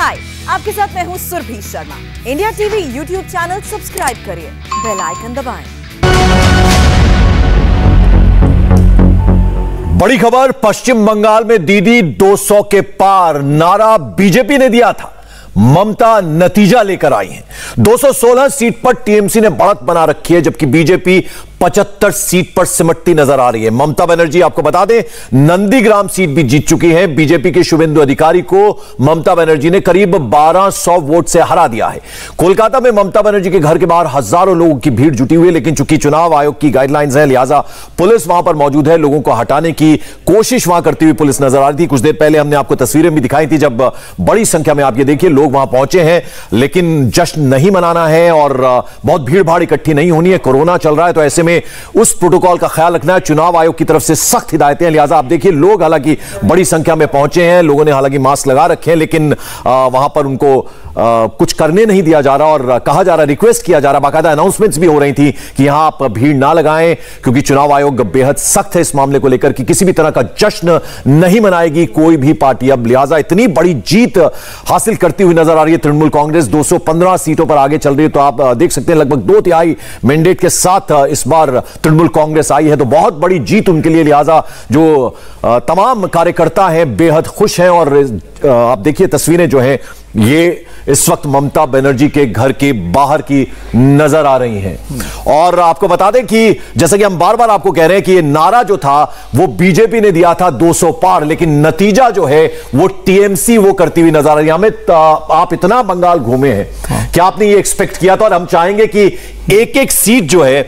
हाय, आपके साथ मैं हूं Surbhi Sharma. India TV YouTube channel subscribe करिए, बेल आइकन दबाएं। बड़ी खबर, पश्चिम बंगाल में दीदी 200 के पार नारा बीजेपी ने दिया था, ममता नतीजा लेकर आई हैं। 216 सीट पर टीएमसी ने बढ़त बना रखी है, जबकि बीजेपी 75 सीट पर सिमटती नजर आ रही है। ममता बनर्जी, आपको बता दें, नंदीग्राम सीट भी जीत चुकी हैं। बीजेपी के शुभेंदु अधिकारी को ममता बनर्जी ने करीब 1200 वोट से हरा दिया है। कोलकाता में ममता बनर्जी के घर के बाहर हजारों लोगों की भीड़ जुटी हुई है, लेकिन चूंकि चुनाव आयोग की गाइडलाइंस है, लिहाजा पुलिस वहां पर मौजूद है। लोगों को हटाने की कोशिश वहां करती हुई पुलिस नजर आ रही थी। कुछ देर पहले हमने आपको तस्वीरें भी दिखाई थी, जब बड़ी संख्या में आप ये देखिए लोग वहां पहुंचे हैं, लेकिन जश्न नहीं मनाना है और बहुत भीड़ भाड़ इकट्ठी नहीं होनी है। कोरोना चल रहा है, तो ऐसे में उस प्रोटोकॉल का ख्याल रखना है। चुनाव आयोग की तरफ से सख्त हिदायतें हैं, लिहाजा आप देखिए लोग हालांकि बड़ी संख्या में पहुंचे हैं। लोगों ने हालांकि मास्क लगा रखे हैं, लेकिन वहां पर उनको कुछ करने नहीं दिया जा रहा और कहा जा रहा, रिक्वेस्ट किया जा रहा, बाकायदा अनाउंसमेंट्स भी हो रही थी कि यहां आप भीड़ ना लगाएं, क्योंकि चुनाव आयोग बेहद सख्त है इस मामले को लेकर कि किसी भी तरह का जश्न नहीं मनाएगी कोई भी पार्टी अब। लिहाजा इतनी बड़ी जीत हासिल करती हुई नजर आ रही है तृणमूल कांग्रेस, 215 सीटों पर आगे चल रही है। तो आप देख सकते हैं लगभग 2/3 मैंडेट के साथ इस बार तृणमूल कांग्रेस आई है, तो बहुत बड़ी जीत उनके लिए। लिहाजा जो तमाम कार्यकर्ता हैं बेहद खुश हैं और आप देखिए तस्वीरें जो हैं ये इस वक्त ममता बनर्जी के घर के बाहर की नजर आ रही हैं। और आपको बता दें कि जैसा कि हम बार बार आपको कह रहे हैं कि ये नारा जो था वो बीजेपी ने दिया था 200 पार, लेकिन नतीजा जो है वो टीएमसी वो करती हुई नजर आ रही है। हमें आप इतना बंगाल घूमे हैं, क्या आपने ये एक्सपेक्ट किया था? और हम चाहेंगे कि एक एक सीट जो है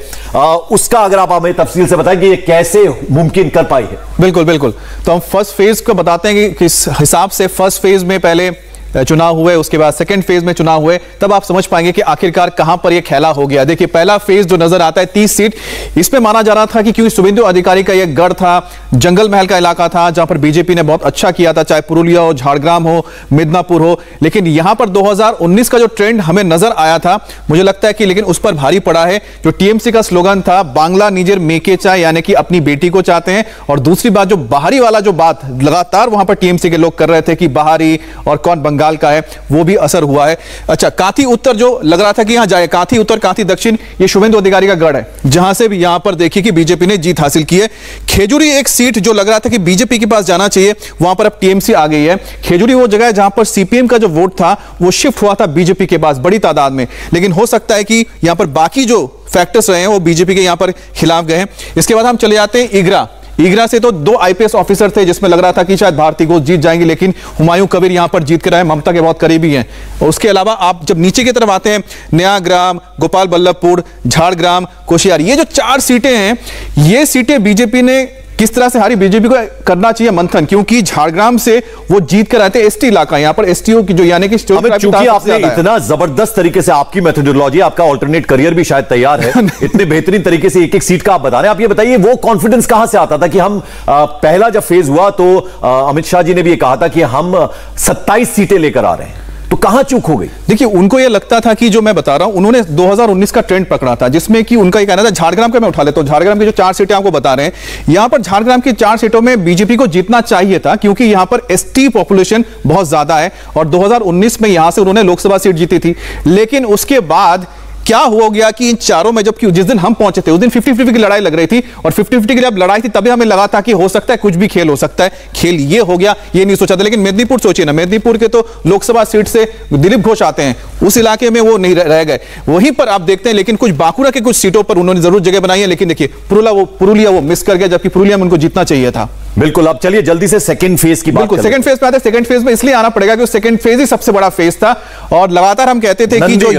उसका अगर आप हमें तफसील से बताएं कि ये कैसे मुमकिन कर पाई है। बिल्कुल बिल्कुल, तो हम फर्स्ट फेज को बताते हैं कि किस हिसाब से फर्स्ट फेज में पहले चुनाव हुए, उसके बाद सेकंड फेज में चुनाव हुए, तब आप समझ पाएंगे कि आखिरकार कहां पर यह खेला हो गया। देखिए पहला फेज जो नजर आता है 30 सीट, इसमें माना जा रहा था कि क्योंकि शुभेंदु अधिकारी का यह गढ़ था, जंगल महल का इलाका था जहां पर बीजेपी ने बहुत अच्छा किया था, चाहे पुरुलिया हो, झारग्राम हो, मिदनापुर हो। लेकिन यहां पर 2019 का जो ट्रेंड हमें नजर आया था, मुझे लगता है कि लेकिन उस पर भारी पड़ा है। जो टीएमसी का स्लोगन था बांग्ला निजेर मेके चाय, यानी कि अपनी बेटी को चाहते हैं, और दूसरी बात जो बाहरी वाला जो बात लगातार वहां पर टीएमसी के लोग कर रहे थे कि बाहरी और कौन बंगाल का है, वो भी असर हुआ है। अच्छा, काथी उत्तर जो लग रहा था कि यहां जाए, काथी उत्तर काथी दक्षिण, ये शुभेंदु अधिकारी का गढ़ है, जहां से भी यहां पर देखिए कि बीजेपी ने जीत हासिल की है। खेजूरी एक सीट जो लग रहा था कि बीजेपी के पास जाना चाहिए, वहां पर अब टीएमसी आ गई है। खेजूरी वो जगह है जहां पर सीपीएम का जो वोट था वो शिफ्ट हुआ था बीजेपी के पास बड़ी तादाद में, लेकिन हो सकता है कि यहां पर बाकी जो फैक्टर्स रहे हैं वो बीजेपी के यहां पर खिलाफ गए हैं। इसके बाद हम चले जाते हैं ईगरा से, तो 2 आईपीएस ऑफिसर थे जिसमें लग रहा था कि शायद भारती घोष जीत जाएंगे, लेकिन हुमायूं कबीर यहां पर जीत कर आए, ममता के बहुत करीबी हैं। उसके अलावा आप जब नीचे की तरफ आते हैं, नयाग्राम, गोपाल बल्लभपुर, झारग्राम, कोशियारी, ये जो 4 सीटें हैं, ये सीटें बीजेपी ने किस तरह से हारी, बीजेपी को करना चाहिए मंथन, क्योंकि झारग्राम से वो जीत कर आए थे। एसटी इलाका, यहां पर एसटीओ की जो यानी कि चूंकि आपने इतना जबरदस्त तरीके से आपकी मेथोडोलॉजी, आपका ऑल्टरनेट करियर भी शायद तैयार है, इतने बेहतरीन तरीके से एक एक सीट का आप बता रहे हैं। आप ये बताइए वो कॉन्फिडेंस कहां से आता था कि हम पहला जब फेज हुआ तो अमित शाह जी ने भी ये कहा था कि हम 27 सीटें लेकर आ रहे हैं, तो कहां चूक हो गई? देखिए उनको यह लगता था कि जो मैं बता रहा हूं, उन्होंने 2019 का ट्रेंड पकड़ा था, जिसमें कि उनका ये कहना था, झारग्राम का मैं उठा लेता हूं, झारग्राम की जो 4 सीटें आपको बता रहे हैं, यहां पर झारग्राम की 4 सीटों में बीजेपी को जीतना चाहिए था, क्योंकि यहां पर एसटी पॉपुलेशन बहुत ज्यादा है और 2019 में यहां से उन्होंने लोकसभा सीट जीती थी। लेकिन उसके बाद क्या हो गया कि इन चारों में, जबकि जिस दिन हम पहुंचे थे उस दिन 50-50 की लड़ाई लग रही थी, और 50-50 की जब लड़ाई थी तभी हमें लगा था कि हो सकता है कुछ भी खेल हो सकता है। खेल ये हो गया, ये नहीं सोचा था। लेकिन मेदिनीपुर सोचिए ना, मेदिनीपुर के तो लोकसभा सीट से दिलीप घोष आते हैं, उस इलाके में वो नहीं रह गए, वहीं पर आप देखते हैं। लेकिन कुछ बांकुड़ा के कुछ सीटों पर उन्होंने जरूर जगह बनाई है, लेकिन देखिए पुरुलिया वो मिस कर गया, जबकि पुरुलिया में उनको जीतना चाहिए था। बिल्कुल, अब चलिए जल्दी से सेकंड फेज की बात करें। सेकंड फेज पे आते हैं। सेकंड फेज में इसलिए आना पड़ेगा क्योंकि सेकंड फेज ही सबसे बड़ा फेज था, और लगातार हम कहते थे कि जो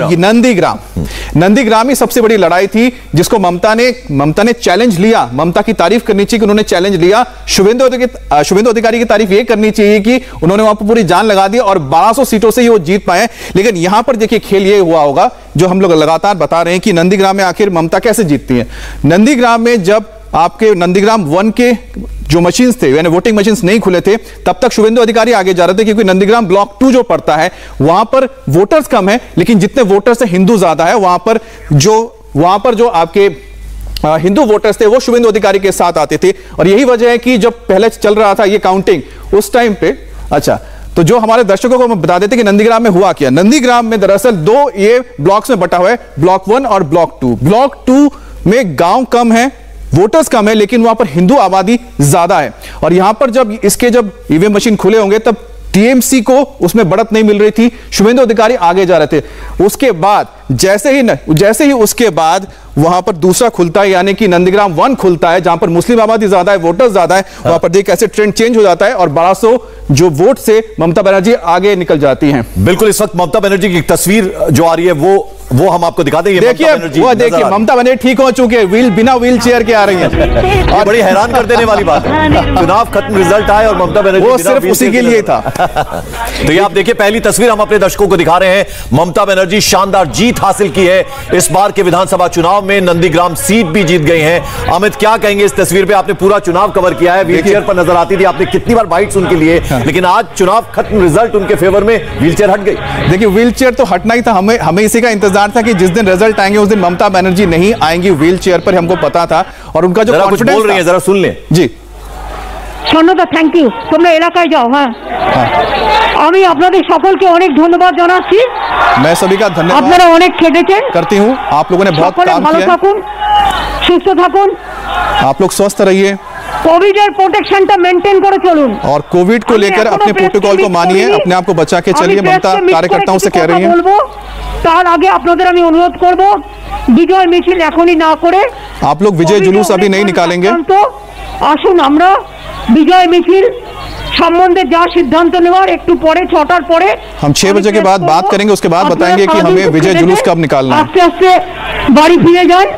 नंदीग्राम ही सबसे बड़ी लड़ाई थी, जिसको ममता ने चैलेंज लिया। ममता की तारीफ करनी चाहिए कि उन्होंने चैलेंज लिया। शुभेंदु अधिकारी की तारीफ ये करनी चाहिए कि उन्होंने वहां पर पूरी जान लगा दी और 1200 सीटों से ही वो जीत पाए। लेकिन यहां पर देखिए खेल ये हुआ होगा जो हम लोग लगातार बता रहे हैं कि नंदीग्राम में आखिर ममता कैसे जीतती है। नंदीग्राम में जब आपके नंदीग्राम 1 के जो मशीन्स थे, यानी वोटिंग मशीन्स नहीं खुले थे, तब तक शुभेंदु अधिकारी आगे जा रहे थे, क्योंकि नंदीग्राम ब्लॉक 2 जो पड़ता है वहां पर वोटर्स कम है, लेकिन जितने वोटर्स है हिंदू ज्यादा है। वहां पर जो आपके हिंदू वोटर्स थे वो शुभेंदु अधिकारी के साथ आते थे, और यही वजह है कि जब पहले चल रहा था ये काउंटिंग उस टाइम पे, अच्छा तो जो हमारे दर्शकों को हम बता देते कि नंदीग्राम में हुआ क्या। नंदीग्राम में दरअसल 2 ये ब्लॉक्स में बटा हुआ है, ब्लॉक 1 और ब्लॉक 2। ब्लॉक 2 में गांव कम है, वोटर्स कम है, लेकिन वहां पर हिंदू आबादी ज्यादा है। और यहां पर जब ईवीएम मशीन खुले होंगे तब टीएमसी को उसमें बढ़त नहीं मिल रही थी, शुभेंदु अधिकारी आगे जा रहे थे। उसके बाद जैसे ही उसके बाद वहां पर दूसरा खुलता है, यानी कि नंदीग्राम 1 खुलता है, जहां पर मुस्लिम आबादी ज्यादा है, वोटर्स ज्यादा है, वहां पर देख कैसे ट्रेंड चेंज हो जाता है और 1200 जो वोट से ममता बनर्जी आगे निकल जाती हैं। बिल्कुल, इस वक्त ममता बनर्जी की तस्वीर जो आ रही है वो हम आपको दिखा देंगे। देखिए ममता बनर्जी ठीक हो चुके हैं, बिना व्हील चेयर के आ रही है। और बड़ी हैरान कर देने वाली बात है, चुनाव खत्म, रिजल्ट आए और ममता बनर्जी वो सिर्फ उसी के लिए था। तो ये आप देखिए, पहली तस्वीर हम अपने दर्शकों को दिखा रहे हैं। ममता बनर्जी शानदार जीत हासिल की है इस बार के विधानसभा चुनाव में, नंदीग्राम सीट भी जीत गई हैं। अमित, क्या कहेंगे इस तस्वीर पे? आपने पूरा चुनाव कवर किया है, व्हील चेयर पर नजर आती थी, आपने कितनी बार बाइट्स उनके लिए, लेकिन आज चुनाव खत्म, रिजल्ट उनके फेवर में, व्हील चेयर हट गई। देखिए व्हील चेयर तो हटना ही था, हमें इसी का इंतजार था कि जिस दिन रिजल्ट आएंगे उस दिन ममता बनर्जी नहीं आएंगी व्हील चेयर पर, हमको पता था। और उनका जो कॉन्फिडेंस बोल रही है, जरा सुन लें जी। স্বর্ণদা থ্যাংক ইউ, তোমরা এলাকায় যাও। হ্যাঁ, আমি আপনাদের সকলকে অনেক ধন্যবাদ জানাচ্ছি। मैं सभी का धन्यवाद আপনারা অনেক খেটেছেন करती हूँ, आप लोगों ने बहुत काम ভালো किया। থাকুন, সুস্থ থাকুন, आप लोग स्वस्थ रहिए কোভিডের প্রোটেকশনটা মেনটেন করে চলুন और कोविड को लेकर अपने प्रोटोकॉल को मानिए, अपने आप को बचा के चलिए। ममता कार्यकर्ताओं से कह रही है। তার আগে আপনাদের আমি অনুরোধ করব, বিজয় মিছিল এখনই না করে आप लोग विजय जुलूस अभी नहीं निकालेंगे। আসুন আমরা বিজয় মিছিল সম্বন্ধে যা সিদ্ধান্ত নেওয়ার একটু পরে 6টার পরে हम 6 बजे के बाद बात करेंगे, उसके बाद बताएंगे कि हमें विजय जुलूस कब निकालना है। আস্তে আস্তে বাড়ি ফিরে যান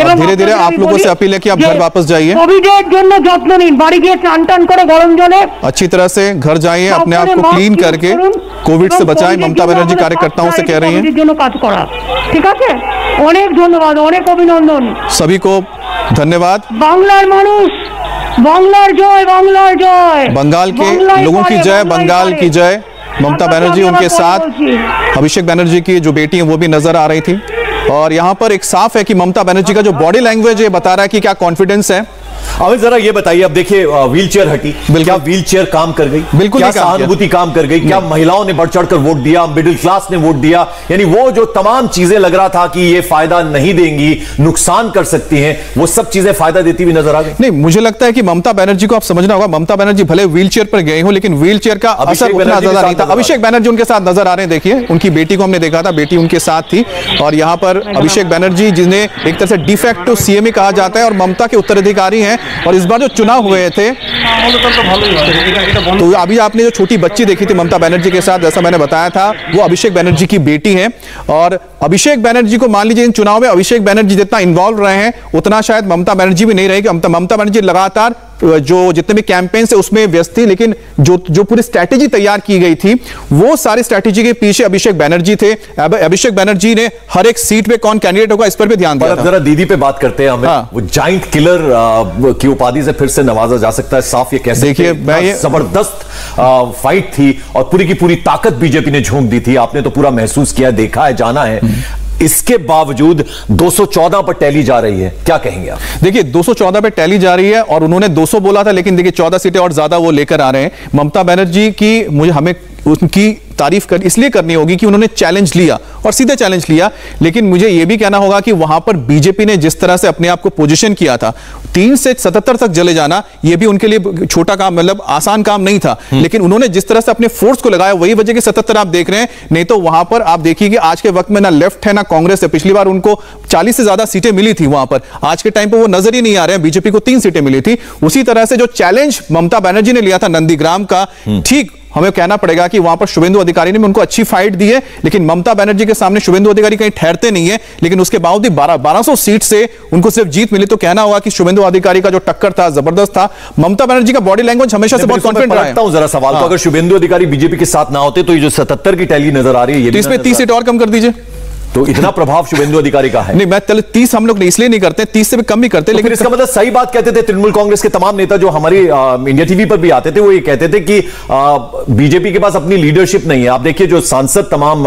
এবং धीरे धीरे आप लोगों से अपील है कि आप घर वापस जाइए, কোভিডের জন্য যত্ন নিন, বাড়ি গিয়ে টান টান করে গরম জলে अच्छी तरह से घर जाइए, अपने आप को क्लीन करके कोविड से बचाएं। ममता बनर्जी कार्यकर्ताओं से कह रही हैं। জন্য কাজ করা, ঠিক আছে? অনেক ধন্যবাদ, অনেক অভিনন্দন, सभी को धन्यवाद। বাংলার মানুষ, বাংলার জয়, বাংলার জয়, बंगाल के लोगों की जय, बंगाल की जय। ममता बनर्जी, उनके साथ अभिषेक बनर्जी की जो बेटी है वो भी नजर आ रही थी। और यहां पर एक साफ है कि ममता बनर्जी का जो बॉडी लैंग्वेज है बता रहा है कि क्या कॉन्फिडेंस है। अमित, जरा ये बताइए, अब देखिए व्हील चेयर हटी, क्या व्हील चेयर काम कर गई? बिल्कुल, क्या सहानुभूति काम कर गई? क्या महिलाओं ने बढ़ चढ़कर वोट दिया, मिडिल क्लास ने वोट दिया? यानी वो जो तमाम चीजें लग रहा था कि ये फायदा नहीं देंगी, नुकसान कर सकती हैं, वो सब चीजें फायदा देती हुई नजर आ गई। नहीं, मुझे लगता है कि ममता बनर्जी को आप समझना होगा, ममता बनर्जी भले व्हील चेयर पर गए हो, लेकिन व्हील चेयर का असर उतना ज्यादा नहीं था। अभिषेक बनर्जी उनके साथ नजर आ रहे हैं, देखिए उनकी बेटी को हमने देखा था, बेटी उनके साथ थी। और यहाँ पर अभिषेक बनर्जी, जिन्हें एक तरह से डिफेक्टो सीएम कहा जाता है और ममता के उत्तराधिकारी हैं, और इस बार जो चुनाव हुए थे तो अभी आपने जो छोटी बच्ची देखी थी ममता बनर्जी के साथ, जैसा मैंने बताया था, वो अभिषेक बनर्जी की बेटी है। और अभिषेक बनर्जी को मान लीजिए इन चुनाव में अभिषेक बनर्जी जितना इन्वॉल्व रहे हैं उतना शायद ममता बनर्जी भी नहीं रहेगी। ममता बनर्जी लगातार जो जितने भी कैंपेन से उसमें व्यस्त थी, लेकिन जो पूरी स्ट्रैटेजी तैयार की गई थी वो सारी स्ट्रैटेजी के पीछे अभिषेक बनर्जी थे। अभिषेक बनर्जी ने हर एक सीट पे कौन कैंडिडेट होगा इस पर भी ध्यान दिया था। जरा दीदी पे बात करते हैं हमें। हाँ। वो जाइंट किलर की उपाधि से फिर से नवाजा जा सकता है, साफ ये कैसे? देखिए, ये जबरदस्त फाइट थी और पूरी की पूरी ताकत बीजेपी ने झोंक दी थी। आपने तो पूरा महसूस किया, देखा है, जाना है। इसके बावजूद 214 पर टैली जा रही है, क्या कहेंगे आप? देखिए 214 पे टैली जा रही है और उन्होंने 200 बोला था, लेकिन देखिए 14 सीटें और ज्यादा वो लेकर आ रहे हैं। ममता बनर्जी की हमें उनकी तारीफ इसलिए करनी होगी कि उन्होंने चैलेंज लिया और सीधे चैलेंज लिया। लेकिन मुझे यह भी कहना होगा कि वहां पर बीजेपी ने जिस तरह से अपने आप को पोजीशन किया था, 3 से 77 तक चले जाना, यह भी उनके लिए छोटा काम, मतलब आसान काम नहीं था। लेकिन उन्होंने जिस तरह से अपने फोर्स को लगाया, वही वजह कि 77 आप देख रहे हैं। नहीं तो वहां पर आप देखिए कि आज के वक्त में ना लेफ्ट है ना कांग्रेस है। पिछली बार उनको 40 से ज्यादा सीटें मिली थी वहां पर, आज के टाइम पर वो नजर ही नहीं आ रहे हैं। बीजेपी को 3 सीटें मिली थी। उसी तरह से जो चैलेंज ममता बनर्जी ने लिया था नंदीग्राम का, ठीक हमें कहना पड़ेगा कि वहां पर शुभेंदु अधिकारी ने उनको अच्छी फाइट दी है, लेकिन ममता बनर्जी के सामने शुभेंदु अधिकारी कहीं ठहरते नहीं है। लेकिन उसके बावजूद 1200 सीट से उनको सिर्फ जीत मिली, तो कहना होगा कि शुभेंदु अधिकारी का जो टक्कर था जबरदस्त था। ममता बनर्जी का बॉडी लैंग्वेज हमेशा से बहुत कॉन्फिडेंट रहा है। जरा सवाल तो अगर शुभेंदु अधिकारी बीजेपी के साथ ना होते तो ये जो 77 की टैली नजर आ रही है, तो इसमें 30 सीट और कम कर दीजिए। तो इतना प्रभाव शुभेंदु अधिकारी का है। नहीं, मैं 30 हम लोग इसलिए नहीं करते, 30 से भी कम ही करते। तो लेकिन इसका मतलब सही बात कहते थे तृणमूल कांग्रेस के तमाम नेता जो हमारी इंडिया टीवी पर भी आते थे, वो ये कहते थे कि बीजेपी के पास अपनी लीडरशिप नहीं है। आप देखिए जो सांसद तमाम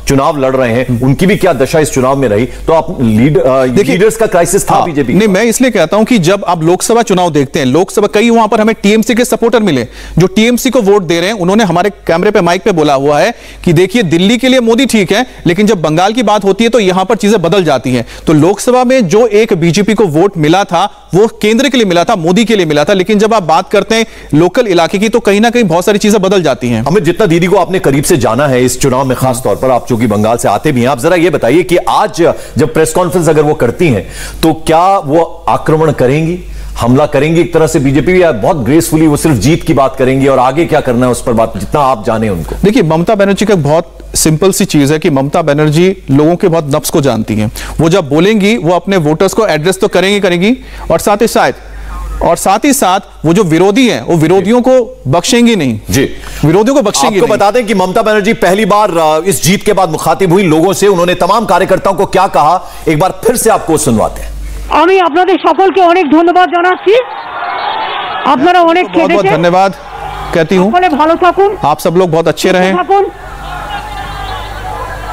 चुनाव लड़ रहे हैं, उनकी भी क्या दशा इस चुनाव में रही। तो आप लीडर्स का क्राइसिस था बीजेपी। नहीं, मैं इसलिए कहता हूं कि जब आप लोकसभा चुनाव देखते हैं, लोकसभा कई वहां पर हमें टीएमसी के सपोर्टर मिले जो टीएमसी को वोट दे रहे हैं। उन्होंने हमारे कैमरे पे माइक पे बोला हुआ है कि देखिए दिल्ली के लिए मोदी ठीक है, लेकिन जब बंगाल की बात होती है तो यहां पर चीजें बदल जाती हैं। तो लोकसभा में जो एक बीजेपी को वोट मिला था वो केंद्र के लिए मिला था, मोदी के लिए मिला था। लेकिन जब आप बात करते हैं लोकल इलाके की तो कहीं ना कहीं बहुत सारी चीजें बदल जाती हैं। हमें जितना दीदी को आपने करीब से जाना है इस चुनाव में, खास तौर पर आप चूंकि बंगाल से आते भी हैं, आप जरा ये बताइए कि आज जब प्रेस कॉन्फ्रेंस अगर वो करती हैं तो क्या वो आक्रमण करेंगी, हमला करेंगी एक तरह से बीजेपी, या बहुत ग्रेसफुली वो सिर्फ जीत की बात करेंगी और आगे क्या करना है उस पर बात, जितना आप जाने उनको? देखिए, ममता बनर्जी का बहुत सिंपल सी चीज है कि ममता बनर्जी लोगों के बहुत नफ्स को जानती हैं। वो जब बोलेंगी वो अपने वोटर्स को एड्रेस तो करेंगी और साथ ही साथ वो जो विरोधी हैं वो विरोधियों को बख्शेंगी नहीं जी, विरोधियों को बख्शेंगी नहीं। आपको बता दें कि ममता बनर्जी पहली बार इस जीत के बाद मुखातिब हुई लोगों से, उन्होंने तमाम कार्यकर्ताओं को क्या कहा एक बार फिर से आपको सुनवाते हैं। আমি আপনাদের সকলকে অনেক ধন্যবাদ জানাচ্ছি, আপনারা অনেক बहुत बहुत धन्यवाद कहती हूँ। সকলে ভালো থাকুন, आप सब लोग बहुत अच्छे रहें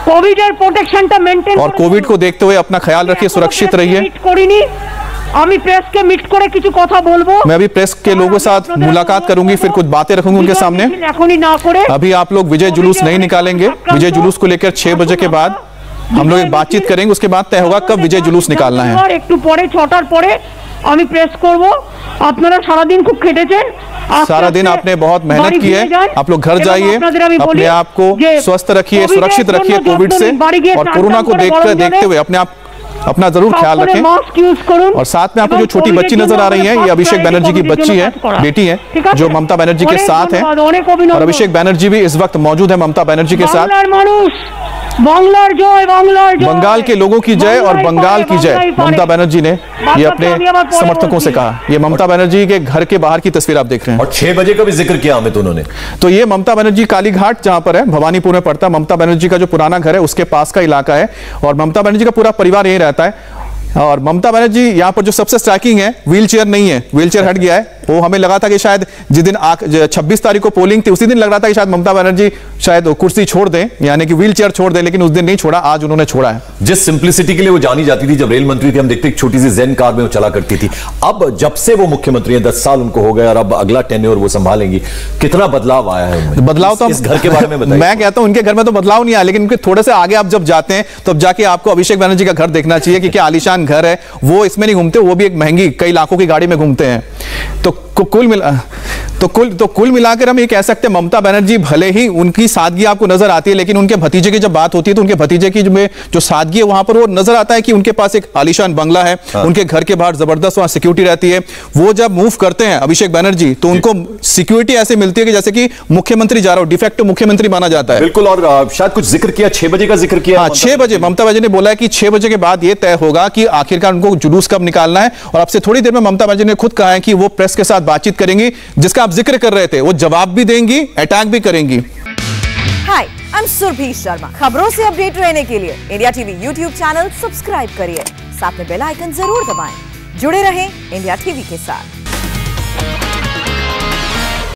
कोविड এর প্রোটেকশনটা মেইনটেইন और कोविड को देखते हुए अपना ख्याल रखिए, सुरक्षित रहिए। আমি প্রেসকে মিট করে কিছু কথা বলবো। मैं अभी प्रेस के लोगों के साथ मुलाकात करूंगी, फिर कुछ बातें रखूंगी उनके सामने। अभी आप लोग विजय जुलूस नहीं निकालेंगे, विजय जुलूस को लेकर 6 बजे के बाद हम लोग बातचीत करेंगे, उसके बाद तय होगा कब विजय जुलूस निकालना है। একটু পরে 6টার পরে আমি প্রেস করব। আপনারা সারা দিন খুব খেটেছেন, सारा दिन आपने बहुत मेहनत की है। आप लोग घर जाइए, अपने आप को स्वस्थ रखिए, सुरक्षित रखिए कोविड से, और कोरोना को देखते हुए अपने आप अपना जरूर ख्याल रखें। और साथ में आपको जो छोटी बच्ची नजर आ रही है, ये अभिषेक बनर्जी की बच्ची है, बेटी है, जो ममता बनर्जी के साथ है। और अभिषेक बनर्जी भी इस वक्त मौजूद है ममता बनर्जी के साथ। बंगाल के लोगों की जय और बंगाल की जय, ममता बनर्जी ने ये अपने समर्थकों से कहा। ये ममता बनर्जी के घर के बाहर की तस्वीर आप देख रहे हैं। और 6 बजे का भी जिक्र किया हमें तो उन्होंने। तो ये ममता बनर्जी कालीघाट जहां पर है, भवानीपुर में पड़ता है, ममता बनर्जी का जो पुराना घर है उसके पास का इलाका है, और ममता बनर्जी का पूरा परिवार यहीं रहता है। और ममता बनर्जी यहाँ पर जो सबसे स्ट्राइकिंग है, व्हील चेयर नहीं है, व्हील चेयर हट गया है। वो हमें लगा था कि शायद जिस दिन 26 तारीख को पोलिंग थी उसी दिन लग रहा था कि शायद ममता बनर्जी शायद कुर्सी छोड़ दें, यानी कि व्हील चेयर छोड़ दें, लेकिन उस दिन नहीं छोड़ा, आज उन्होंने छोड़ा है। जिस सिंप्लिसिटी के लिए वो जानी जाती थी, जब रेल मंत्री थी, हम देखते एक छोटी सी जेन कार में वो चला करती थी। अब जब से वो मुख्यमंत्री हैं, 10 साल उनको हो गए और अब अगला टेन्योर वो संभालेंगी, कितना बदलाव आया है उनमें? बदलाव तो इस घर के बारे में बताइए। मैं कहता हूं उनके घर में तो बदलाव नहीं आया, लेकिन उनके थोड़े से आगे आप जब जाते हैं तब जाके आपको अभिषेक बनर्जी का घर देखना चाहिए कि क्या आलीशान घर है। वो इसमें नहीं घूमते, वो भी एक महंगी कई लाखों की गाड़ी में घूमते हैं। तो कुल मिलाकर हम ये कह सकते हैं ममता बनर्जी भले ही उनकी सादगी आपको नजर आती है, लेकिन उनके भतीजे की जब बात होती है तो उनके भतीजे की जो सादगी है वहां पर वो नजर आता है कि उनके पास एक आलीशान बंगला है, उनके घर के बाहर जबरदस्त वहां सिक्योरिटी रहती है। वो जब मूव करते हैं अभिषेक बनर्जी तो उनको सिक्योरिटी ऐसे मिलती है कि जैसे कि मुख्यमंत्री जा रहा हो, डिफेक्टो मुख्यमंत्री माना जाता है। बिल्कुल। और शायद कुछ जिक्र किया, 6 बजे का जिक्र किया। 6 बजे ममता बनर्जी ने बोला है कि 6 बजे के बाद यह तय होगा कि आखिरकार उनको जुलूस कब निकालना है। और अब से थोड़ी देर में ममता बनर्जी ने खुद कहा है कि वो प्रेस के साथ बातचीत करेंगी, जिसका आप जिक्र कर रहे थे, वो जवाब भी देंगी, अटैक भी करेंगी। हाय, आई एम सुरभि शर्मा। खबरों से अपडेट रहने के लिए India TV YouTube channel subscribe करिए, साथ में बेल आइकन जरूर दबाएं। जुड़े रहें इंडिया टीवी के साथ।